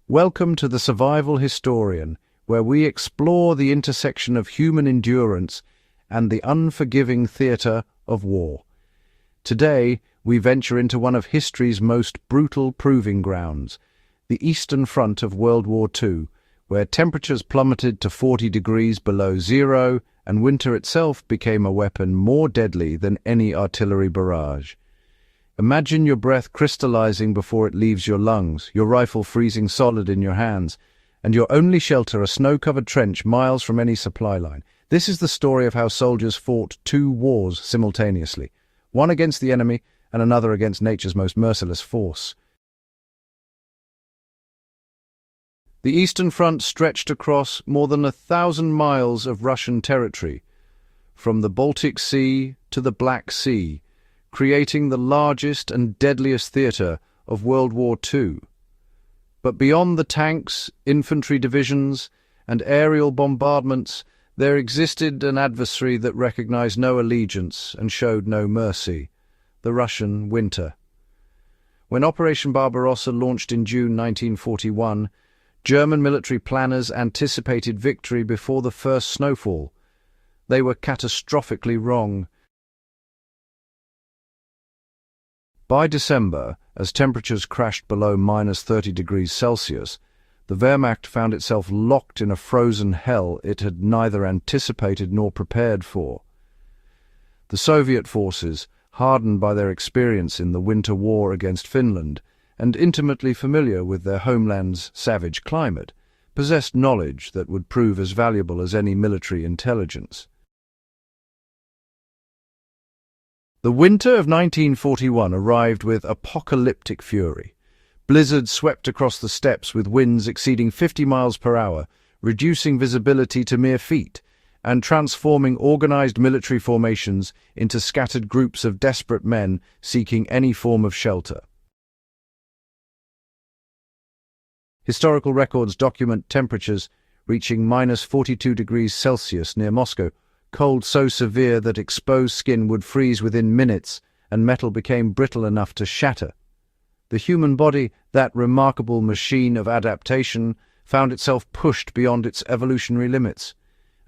Welcome to the Survival Historian, where we explore the intersection of human endurance and the unforgiving theatre of war. Today, we venture into one of history's most brutal proving grounds, the Eastern Front of World War II, where temperatures plummeted to 40 degrees below zero and winter itself became a weapon more deadly than any artillery barrage. Imagine your breath crystallizing before it leaves your lungs, your rifle freezing solid in your hands, and your only shelter a snow-covered trench miles from any supply line. This is the story of how soldiers fought two wars simultaneously, one against the enemy and another against nature's most merciless force. The Eastern Front stretched across more than 1,000 miles of Russian territory, from the Baltic Sea to the Black Sea, creating the largest and deadliest theatre of World War II. But beyond the tanks, infantry divisions, and aerial bombardments, there existed an adversary that recognized no allegiance and showed no mercy: the Russian winter. When Operation Barbarossa launched in June 1941, German military planners anticipated victory before the first snowfall. They were catastrophically wrong. By December, as temperatures crashed below -30 degrees Celsius, the Wehrmacht found itself locked in a frozen hell it had neither anticipated nor prepared for. The Soviet forces, hardened by their experience in the winter war against Finland, and intimately familiar with their homeland's savage climate, possessed knowledge that would prove as valuable as any military intelligence. The winter of 1941 arrived with apocalyptic fury. Blizzards swept across the steppes with winds exceeding 50 miles per hour, reducing visibility to mere feet, and transforming organized military formations into scattered groups of desperate men seeking any form of shelter. Historical records document temperatures reaching -42 degrees Celsius near Moscow, cold so severe that exposed skin would freeze within minutes and metal became brittle enough to shatter. The human body, that remarkable machine of adaptation, found itself pushed beyond its evolutionary limits.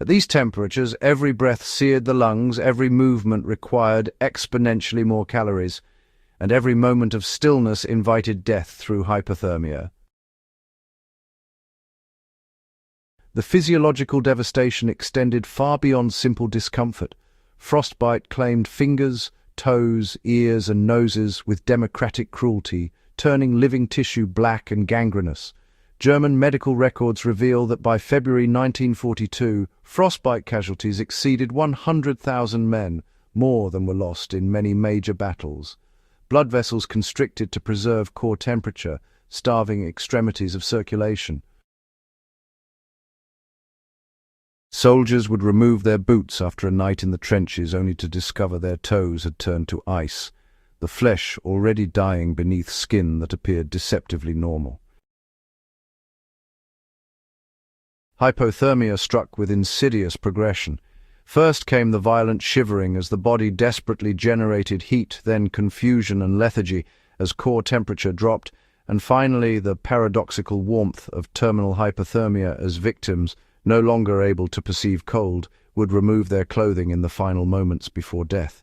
At these temperatures, every breath seared the lungs, every movement required exponentially more calories, and every moment of stillness invited death through hypothermia. The physiological devastation extended far beyond simple discomfort. Frostbite claimed fingers, toes, ears, and noses with democratic cruelty, turning living tissue black and gangrenous. German medical records reveal that by February 1942, frostbite casualties exceeded 100,000 men, more than were lost in many major battles. Blood vessels constricted to preserve core temperature, starving extremities of circulation. Soldiers would remove their boots after a night in the trenches only to discover their toes had turned to ice, the flesh already dying beneath skin that appeared deceptively normal. Hypothermia struck with insidious progression. First came the violent shivering as the body desperately generated heat, then confusion and lethargy as core temperature dropped, and finally the paradoxical warmth of terminal hypothermia as victims, no longer able to perceive cold, would remove their clothing in the final moments before death.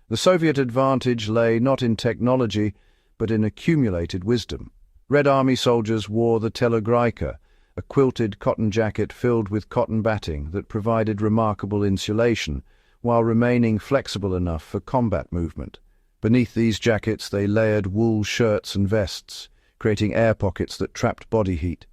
The Soviet advantage lay not in technology, but in accumulated wisdom. Red Army soldiers wore the telegraika, a quilted cotton jacket filled with cotton batting that provided remarkable insulation, while remaining flexible enough for combat movement. Beneath these jackets they layered wool shirts and vests, creating air pockets that trapped body heat.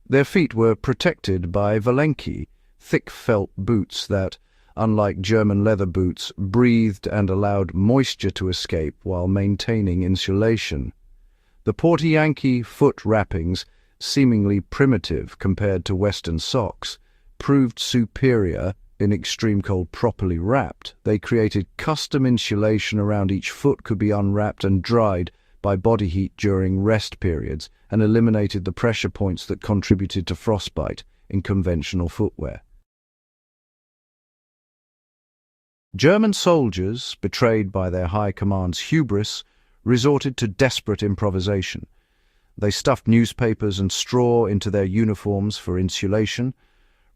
Their feet were protected by valenki, thick felt boots that, unlike German leather boots, breathed and allowed moisture to escape while maintaining insulation. The Portianki foot wrappings, seemingly primitive compared to Western socks, proved superior. In extreme cold properly wrapped, they created custom insulation around each foot could be unwrapped and dried by body heat during rest periods and eliminated the pressure points that contributed to frostbite in conventional footwear. German soldiers, betrayed by their high command's hubris, resorted to desperate improvisation. They stuffed newspapers and straw into their uniforms for insulation,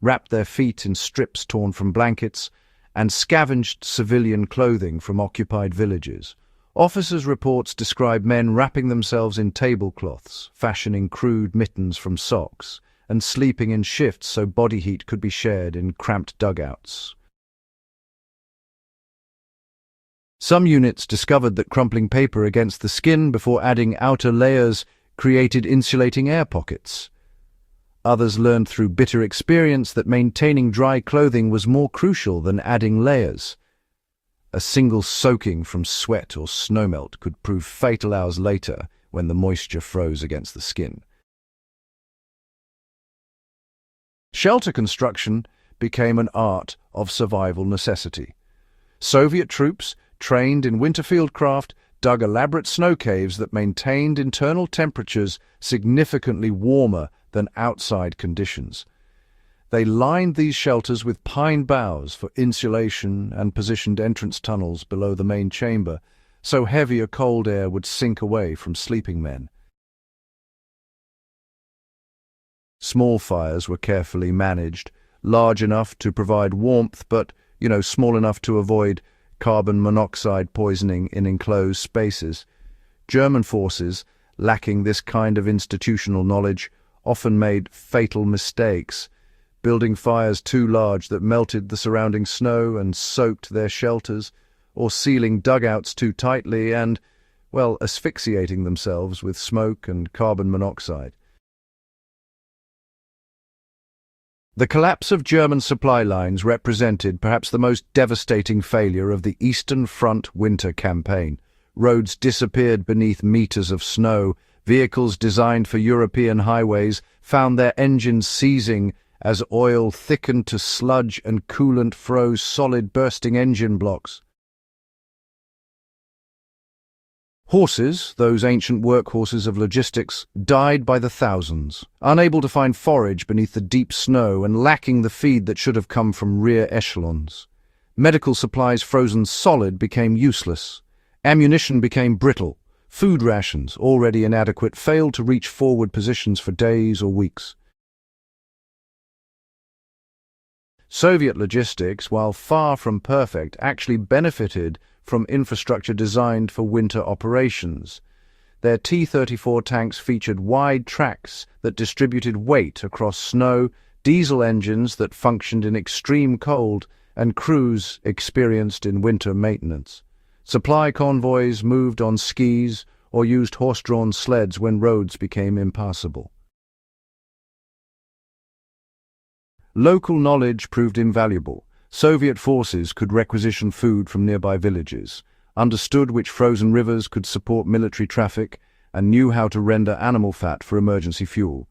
wrapped their feet in strips torn from blankets, and scavenged civilian clothing from occupied villages. Officers' reports describe men wrapping themselves in tablecloths, fashioning crude mittens from socks, and sleeping in shifts so body heat could be shared in cramped dugouts. Some units discovered that crumpling paper against the skin before adding outer layers created insulating air pockets. Others learned through bitter experience that maintaining dry clothing was more crucial than adding layers. A single soaking from sweat or snowmelt could prove fatal hours later when the moisture froze against the skin. Shelter construction became an art of survival necessity. Soviet troops, trained in winterfield craft, dug elaborate snow caves that maintained internal temperatures significantly warmer than outside conditions. They lined these shelters with pine boughs for insulation and positioned entrance tunnels below the main chamber, so heavier cold air would sink away from sleeping men. Small fires were carefully managed, large enough to provide warmth, but, small enough to avoid carbon monoxide poisoning in enclosed spaces. German forces, lacking this kind of institutional knowledge, often made fatal mistakes, building fires too large that melted the surrounding snow and soaked their shelters, or sealing dugouts too tightly and, asphyxiating themselves with smoke and carbon monoxide. The collapse of German supply lines represented perhaps the most devastating failure of the Eastern Front winter campaign. Roads disappeared beneath meters of snow. Vehicles designed for European highways found their engines seizing as oil thickened to sludge and coolant froze solid, bursting engine blocks. Horses, those ancient workhorses of logistics, died by the thousands, unable to find forage beneath the deep snow and lacking the feed that should have come from rear echelons. Medical supplies frozen solid became useless. Ammunition became brittle. Food rations, already inadequate, failed to reach forward positions for days or weeks. Soviet logistics, while far from perfect, actually benefited from infrastructure designed for winter operations. Their T-34 tanks featured wide tracks that distributed weight across snow, diesel engines that functioned in extreme cold, and crews experienced in winter maintenance. Supply convoys moved on skis or used horse-drawn sleds when roads became impassable. Local knowledge proved invaluable. Soviet forces could requisition food from nearby villages, understood which frozen rivers could support military traffic, and knew how to render animal fat for emergency fuel.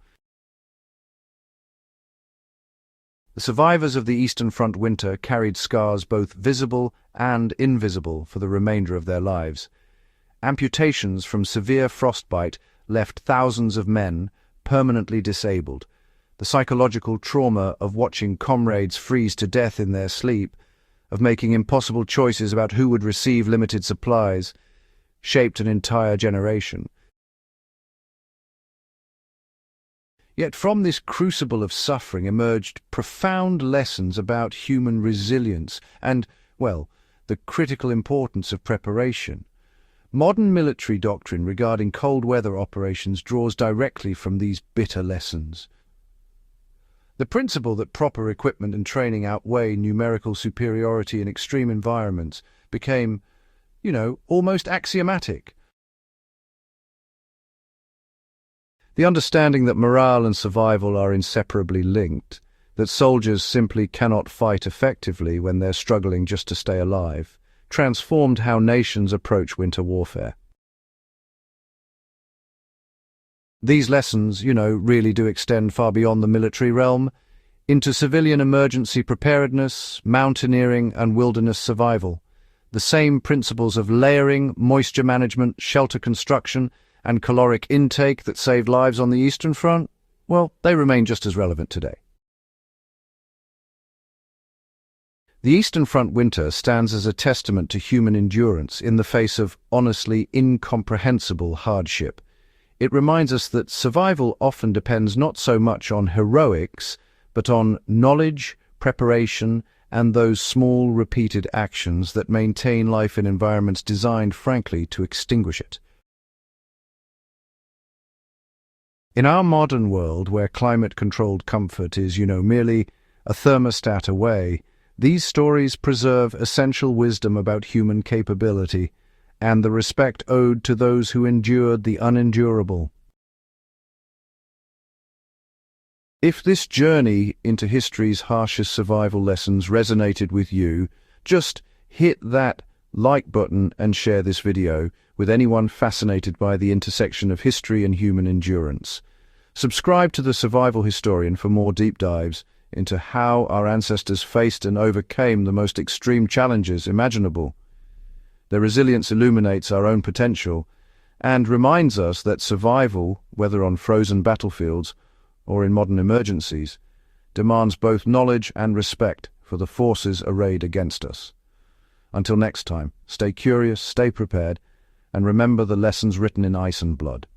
The survivors of the Eastern Front winter carried scars both visible and invisible for the remainder of their lives. Amputations from severe frostbite left thousands of men permanently disabled. The psychological trauma of watching comrades freeze to death in their sleep, of making impossible choices about who would receive limited supplies, shaped an entire generation. Yet from this crucible of suffering emerged profound lessons about human resilience and, the critical importance of preparation. Modern military doctrine regarding cold weather operations draws directly from these bitter lessons. The principle that proper equipment and training outweigh numerical superiority in extreme environments became, almost axiomatic. The understanding that morale and survival are inseparably linked, that soldiers simply cannot fight effectively when they're struggling just to stay alive, transformed how nations approach winter warfare. These lessons, really do extend far beyond the military realm, into civilian emergency preparedness, mountaineering, and wilderness survival. The same principles of layering, moisture management, shelter construction, and caloric intake that saved lives on the Eastern Front, they remain just as relevant today. The Eastern Front winter stands as a testament to human endurance in the face of honestly incomprehensible hardship. It reminds us that survival often depends not so much on heroics, but on knowledge, preparation, and those small, repeated actions that maintain life in environments designed, frankly, to extinguish it. In our modern world, where climate-controlled comfort is, merely a thermostat away, these stories preserve essential wisdom about human capability and the respect owed to those who endured the unendurable. If this journey into history's harshest survival lessons resonated with you, just hit that like button and share this video with anyone fascinated by the intersection of history and human endurance. Subscribe to The Survival Historian for more deep dives into how our ancestors faced and overcame the most extreme challenges imaginable. Their resilience illuminates our own potential and reminds us that survival, whether on frozen battlefields or in modern emergencies, demands both knowledge and respect for the forces arrayed against us. Until next time, stay curious, stay prepared, and remember the lessons written in ice and blood.